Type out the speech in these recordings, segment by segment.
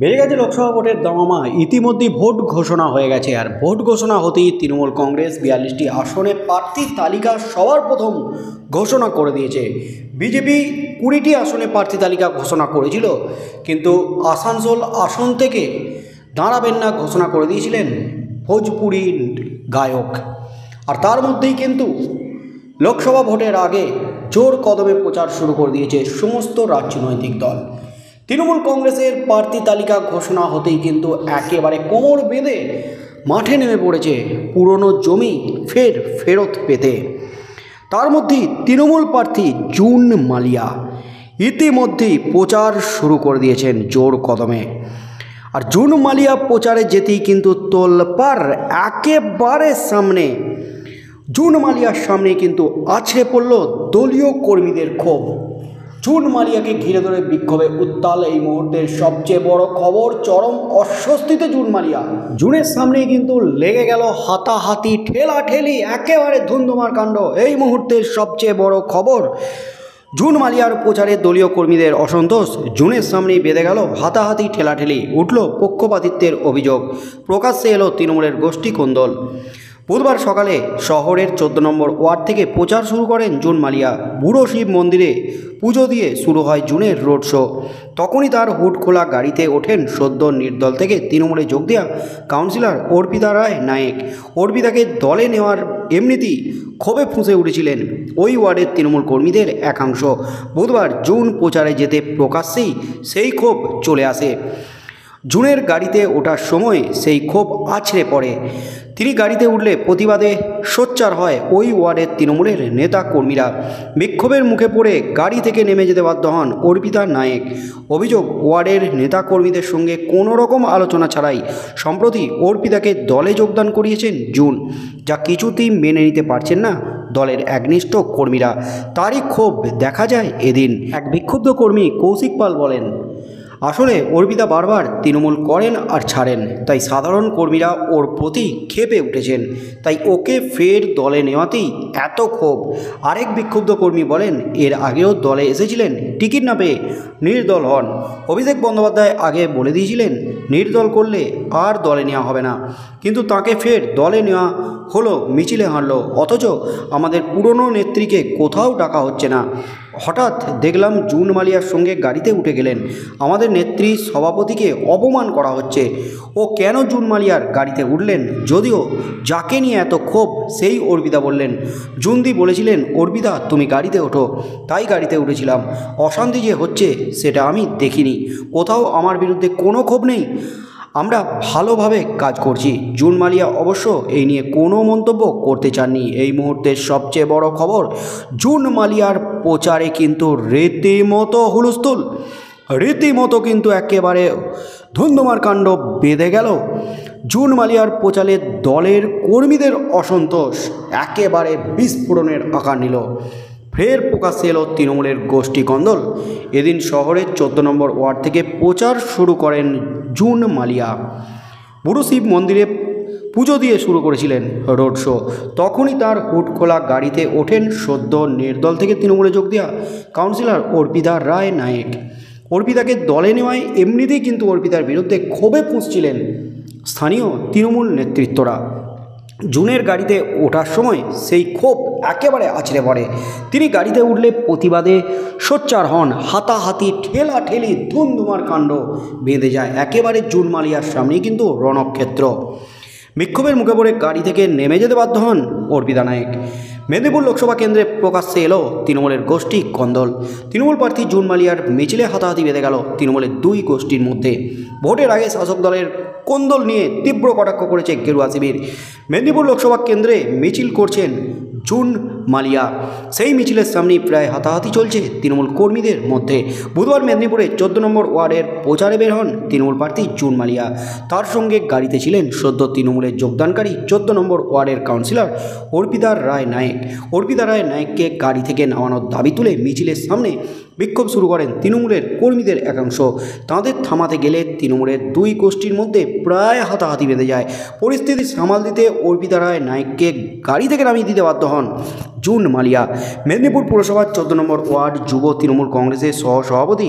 বেড়ে গেছে লোকসভা ভোটের দামামা। ইতিমধ্যেই ভোট ঘোষণা হয়ে গেছে, আর ভোট ঘোষণা হতেই তৃণমূল কংগ্রেস 42টি আসনে প্রার্থী তালিকা সবার প্রথম ঘোষণা করে দিয়েছে। বিজেপি 20টি আসনে প্রার্থী তালিকা ঘোষণা করেছিল, কিন্তু আসানসোল আসন থেকে দাঁড়াবেন না ঘোষণা করে দিয়েছিলেন ভোজপুরি গায়ক। আর তার মধ্যেই কিন্তু লোকসভা ভোটের আগে জোর কদমে প্রচার শুরু করে দিয়েছে সমস্ত রাজনৈতিক দল। তৃণমূল কংগ্রেসের প্রার্থী তালিকা ঘোষণা হতেই কিন্তু একেবারে কোমর বেঁধে মাঠে নেমে পড়েছে পুরনো জমি ফেরত পেতে। তার মধ্যেই তৃণমূল প্রার্থী জুন মালিয়া ইতিমধ্যেই প্রচার শুরু করে দিয়েছেন জোর কদমে। আর জুন মালিয়া প্রচারে যেতেই কিন্তু তোলপাড় একেবারে সামনে। জুন মালিয়ার সামনে কিন্তু আছড়ে পড়ল দলীয় কর্মীদের ক্ষোভ। জুন মালিয়াকে ঘিরে ধরে বিক্ষোভে উত্তাল এই মুহূর্তের সবচেয়ে বড় খবর, চরম অস্বস্তিতে জুন মালিয়া। জুনের সামনেই কিন্তু লেগে গেল হাতাহাতি, ঠেলাঠেলি, একেবারে ধুন্ধুমার কাণ্ড। এই মুহূর্তের সবচেয়ে বড় খবর, জুন মালিয়ার প্রচারে দলীয় কর্মীদের অসন্তোষ। জুনের সামনেই বেঁধে গেল হাতাহাতি, ঠেলাঠেলি, উঠল পক্ষপাতিত্বের অভিযোগ, প্রকাশ্যে এলো তৃণমূলের গোষ্ঠী কোন্দল। বুধবার সকালে শহরের 14 নম্বর ওয়ার্ড থেকে প্রচার শুরু করেন জুন মালিয়া। বুড়ো শিব মন্দিরে পুজো দিয়ে শুরু হয় জুনের রোড শো। তখনই তার হুড খোলা গাড়িতে ওঠেন সদ্য নির্দল থেকে তৃণমূলে যোগ দেওয়া কাউন্সিলর অর্পিতা রায় নায়েক। অর্পিতাকে দলে নেওয়ার এমনিতেই ক্ষোভে ফুঁসে উঠেছিলেন ওই ওয়ার্ডের তৃণমূল কর্মীদের একাংশ। বুধবার জুন প্রচারে যেতে প্রকাশ্যেই সেই ক্ষোভ চলে আসে। জুনের গাড়িতে ওঠার সময় সেই ক্ষোভ আছড়ে পড়ে। তিনি গাড়িতে উঠলে প্রতিবাদে সোচ্চার হয় ওই ওয়ার্ডের তৃণমূলের নেতা কর্মীরা। বিক্ষোভের মুখে পড়ে গাড়ি থেকে নেমে যেতে বাধ্য হন অর্পিতা নায়েক। অভিযোগ, ওয়ার্ডের নেতা কর্মীদের সঙ্গে কোনো রকম আলোচনা ছাড়াই সম্প্রতি অর্পিতাকে দলে যোগদান করিয়েছেন জুন, যা কিছুতেই মেনে নিতে পারছেন না দলের একনিষ্ঠ কর্মীরা। তারই ক্ষোভ দেখা যায় এদিন। এক বিক্ষুব্ধ কর্মী কৌশিক পাল বলেন, আসলে অর্পিতা বারবার তৃণমূল করেন আর ছাড়েন, তাই সাধারণ কর্মীরা ওর প্রতি ক্ষেপে উঠেছেন, তাই ওকে ফের দলে নেওয়াতেই এত ক্ষোভ। আরেক বিক্ষুব্ধ কর্মী বলেন, এর আগেও দলে এসেছিলেন, টিকিট না পেয়ে নির্দল হন। অভিষেক বন্দ্যোপাধ্যায় আগে বলে দিয়েছিলেন নির্দল করলে আর দলে নেওয়া হবে না, কিন্তু তাকে ফের দলে নেওয়া হলো, মিছিলে হারলো, অথচ আমাদের পুরনো নেত্রীকে কোথাও ডাকা হচ্ছে না। হঠাৎ দেখলাম জুন মালিয়ার সঙ্গে গাড়িতে উঠে গেলেন। আমাদের নেত্রী সভাপতিকে অপমান করা হচ্ছে। ও কেন জুন মালিয়ার গাড়িতে উঠলেন? যদিও যাকে নিয়ে এত ক্ষোভ সেই অর্পিতা বললেন, জুনদি বলেছিলেন অর্পিতা তুমি গাড়িতে ওঠো, তাই গাড়িতে উঠেছিলাম। অশান্তি যে হচ্ছে সেটা আমি দেখিনি। কোথাও আমার বিরুদ্ধে কোনো ক্ষোভ নেই, আমরা ভালোভাবে কাজ করছি। জুন মালিয়া অবশ্য এই নিয়ে কোনো মন্তব্য করতে চাননি। এই মুহূর্তের সবচেয়ে বড় খবর, জুন মালিয়ার প্রচারে কিন্তু রীতিমতো হুলস্থুল, রীতিমতো কিন্তু একেবারে ধুন্ধুমার কাণ্ড বেঁধে গেল। জুন মালিয়ার প্রচারে দলের কর্মীদের অসন্তোষ একেবারে বিস্ফোরণের আকার নিল। ফের প্রকাশ্যে এলো তৃণমূলের গোষ্ঠী কন্দল। এদিন শহরের 14 নম্বর ওয়ার্ড থেকে প্রচার শুরু করেন জুন মালিয়া। বুড়ো শিব মন্দিরে পুজো দিয়ে শুরু করেছিলেন রোড শো। তখনই তার হুড খোলা গাড়িতে ওঠেন সদ্য নির্দল থেকে তৃণমূলে যোগ দেওয়া কাউন্সিলর অর্পিতা রায় নায়েক। অর্পিতাকে দলে নেওয়ায় এমনিতেই কিন্তু অর্পিতার বিরুদ্ধে ক্ষোভে ফুঁসছিলেন স্থানীয় তৃণমূল নেতৃত্বরা। জুনের গাড়িতে ওঠার সময় সেই ক্ষোভ একেবারে আছড়ে পড়ে। তিনি গাড়িতে উঠলে প্রতিবাদে সোচ্চার হন। হাতাহাতি, ঠেলাঠেলি, ধুমধুমার কাণ্ড বেঁধে যায় একেবারে জুন মালিয়ার সামনেই কিন্তু রণক্ষেত্র। বিক্ষোভের মুখে পড়ে গাড়ি থেকে নেমে যেতে বাধ্য হন অর্পিতা নায়েক। মেদিনীপুর লোকসভা কেন্দ্রে প্রকাশ্যে এলো তৃণমূলের গোষ্ঠী কন্দল। তৃণমূল প্রার্থী জুন মালিয়ার মিছিলে হাতাহাতি বেঁধে গেল তৃণমূলের দুই গোষ্ঠীর মধ্যে। ভোটের আগে শাসক দলের কোন্দল নিয়ে তীব্র কটাক্ষ করেছে গেরুয়া শিবির। মেদিনীপুর লোকসভা কেন্দ্রে মিছিল করছেন জুন মালিয়া। সেই মিছিলের সামনেই প্রায় হাতাহাতি চলছে তৃণমূল কর্মীদের মধ্যে। বুধবার মেদিনীপুরে 14 নম্বর ওয়ার্ডের প্রচারে বের হন তৃণমূল প্রার্থী জুন মালিয়া। তার সঙ্গে গাড়িতে ছিলেন সদ্য তৃণমূলের যোগদানকারী 14 নম্বর ওয়ার্ডের কাউন্সিলর অর্পিতা রায় নায়েক। অর্পিতা রায় নায়েককে গাড়ি থেকে নামানোর দাবি তুলে মিছিলের সামনে বিক্ষোভ শুরু করেন তৃণমূলের কর্মীদের একাংশ। তাঁদের থামাতে গেলে তৃণমূলের দুই গোষ্ঠীর মধ্যে প্রায় হাতাহাতি বেঁধে যায়। পরিস্থিতি সামাল দিতে অর্পিতা রায় নায়েককে গাড়ি থেকে নামিয়ে দিতে বাধ্য হন জুন মালিয়া। মেদিনীপুর পুরসভার 14 নম্বর ওয়ার্ড যুব তৃণমূল কংগ্রেসের সহসভাপতি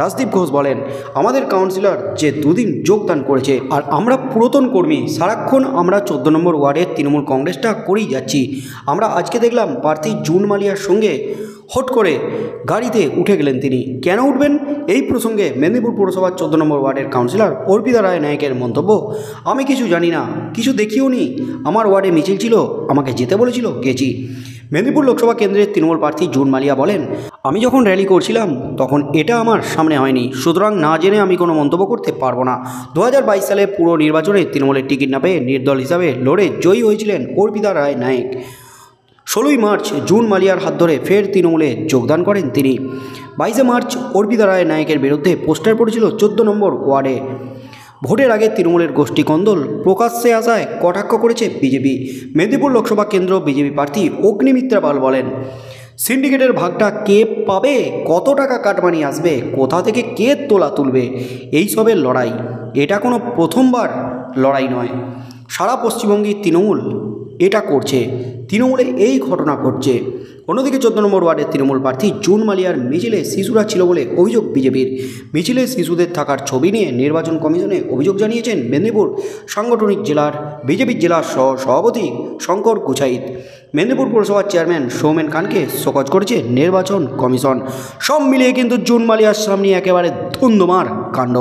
রাজদীপ ঘোষ বলেন, আমাদের কাউন্সিলর যে দুদিন যোগদান করেছে আর আমরা পুরাতন কর্মী, সারাক্ষণ আমরা 14 নম্বর ওয়ার্ডের তৃণমূল কংগ্রেসটা করেই যাচ্ছি। আমরা আজকে দেখলাম প্রার্থী জুন মালিয়ার সঙ্গে হট করে গাড়িতে উঠে গেলেন তিনি। কেন উঠবেন? এই প্রসঙ্গে মেদিনীপুর পুরসভার 14 নম্বর ওয়ার্ডের কাউন্সিলর অর্পিতা রায় নায়েকের মন্তব্য, আমি কিছু জানি না, কিছু দেখিও নি, আমার ওয়ার্ডে মিছিল ছিল, আমাকে যেতে বলেছিল, গেছি। মেদিনীপুর লোকসভা কেন্দ্রের তৃণমূল প্রার্থী জুন মালিয়া বলেন, আমি যখন র্যালি করছিলাম তখন এটা আমার সামনে হয়নি, সুতরাং না জেনে আমি কোনো মন্তব্য করতে পারবো না। 2022 সালে পুরো নির্বাচনে তৃণমূলের টিকিট না পেয়ে নির্দল হিসাবে লড়ে জয়ী হয়েছিলেন অর্পিতা রায় নায়েক। 16 মার্চ জুন মালিয়ার হাত ধরে ফের তৃণমূলে যোগদান করেন তিনি। 22 মার্চ অর্পিতা রায় নায়েকের বিরুদ্ধে পোস্টার পড়েছিল 14 নম্বর ওয়ার্ডে। ভোটের আগে তৃণমূলের গোষ্ঠী কন্দল প্রকাশ্যে আসায় কটাক্ষ করেছে বিজেপি। মেদিনীপুর লোকসভা কেন্দ্র বিজেপি প্রার্থী অগ্নিমিত্রা পাল বলেন, সিন্ডিকেটের ভাগটা কে পাবে, কত টাকা কাটমানি আসবে, কোথা থেকে কে তোলা তুলবে, এইসবের লড়াই, এটা কোনো প্রথমবার লড়াই নয়। সারা পশ্চিমবঙ্গে তৃণমূল এটা করছে, তৃণমূলে এই ঘটনা ঘটছে। অন্যদিকে 14 নম্বর ওয়ার্ডের তৃণমূল প্রার্থী জুন মালিয়ার মিছিলে শিশুরা ছিল বলে অভিযোগ বিজেপির। মিছিলে শিশুদের থাকার ছবি নিয়ে নির্বাচন কমিশনে অভিযোগ জানিয়েছেন মেদিনীপুর সাংগঠনিক জেলার বিজেপির জেলা সভাপতি শঙ্কর গুছাইত। মেদিনীপুর পুরসভার চেয়ারম্যান সৌমেন খানকে শোকজ করেছে নির্বাচন কমিশন। সব মিলিয়ে কিন্তু জুন মালিয়ার সামনে একেবারে ধুন্ধুমার কাণ্ড।